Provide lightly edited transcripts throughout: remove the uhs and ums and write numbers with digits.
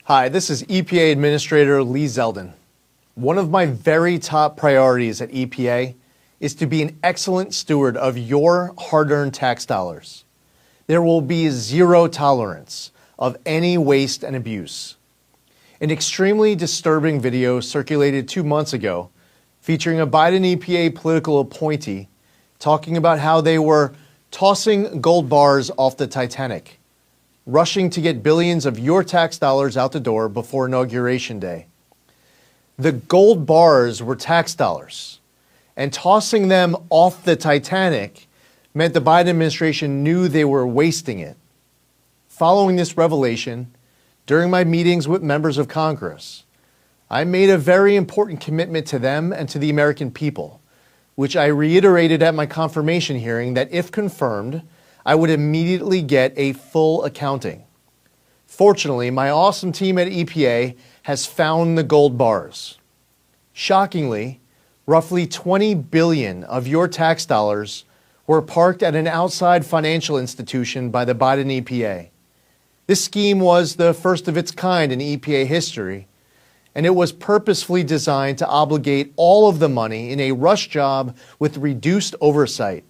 Hi, this is EPA Administrator Lee Zeldin. One of my very top priorities at EPA is to be an excellent steward of your hard-earned tax dollars. There will be zero tolerance of any waste and abuse. An extremely disturbing video circulated 2 months ago featuring a Biden EPA political appointee talking about how they were tossing gold bars off the Titanic, rushing to get billions of your tax dollars out the door before Inauguration Day. The gold bars were tax dollars, and tossing them off the Titanic meant the Biden administration knew they were wasting it. Following this revelation, during my meetings with members of Congress, I made a very important commitment to them and to the American people, which I reiterated at my confirmation hearing that if confirmed, I would immediately get a full accounting. Fortunately, my awesome team at EPA has found the gold bars. Shockingly, roughly 20 billion of your tax dollars were parked at an outside financial institution by the Biden EPA. This scheme was the first of its kind in EPA history, and it was purposefully designed to obligate all of the money in a rush job with reduced oversight.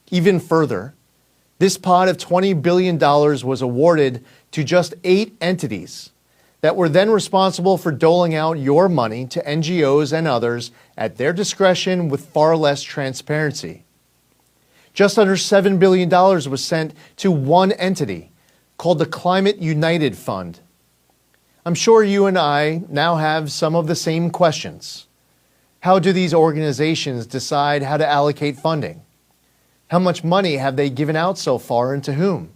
Even further, this pot of $20 billion was awarded to just 8 entities that were then responsible for doling out your money to NGOs and others at their discretion with far less transparency. Just under $7 billion was sent to one entity called the Climate United Fund. I'm sure you and I now have some of the same questions. How do these organizations decide how to allocate funding? How much money have they given out so far and to whom?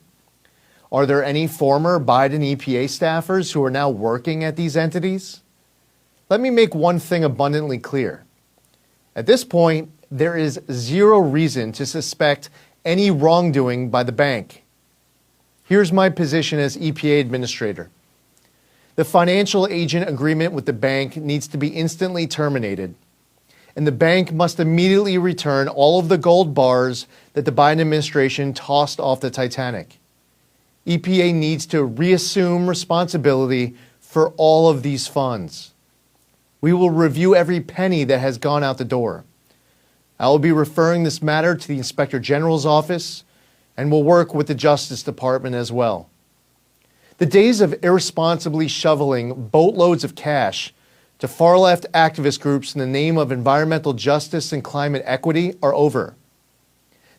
Are there any former Biden EPA staffers who are now working at these entities? Let me make one thing abundantly clear. At this point, there is zero reason to suspect any wrongdoing by the bank. Here's my position as EPA Administrator. The financial agent agreement with the bank needs to be instantly terminated, and the bank must immediately return all of the gold bars that the Biden administration tossed off the Titanic. EPA needs to reassume responsibility for all of these funds. We will review every penny that has gone out the door. I will be referring this matter to the Inspector General's office and will work with the Justice Department as well. The days of irresponsibly shoveling boatloads of cash to far-left activist groups in the name of environmental justice and climate equity are over.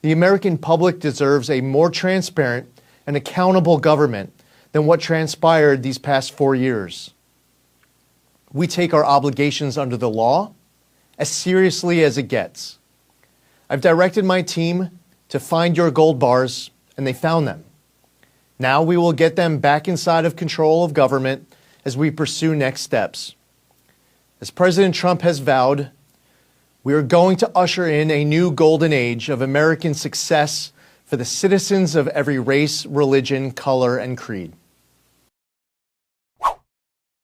The American public deserves a more transparent and accountable government than what transpired these past 4 years. We take our obligations under the law as seriously as it gets. I've directed my team to find your gold bars, and they found them. Now we will get them back inside of control of government as we pursue next steps. As President Trump has vowed, we are going to usher in a new golden age of American success for the citizens of every race, religion, color, and creed.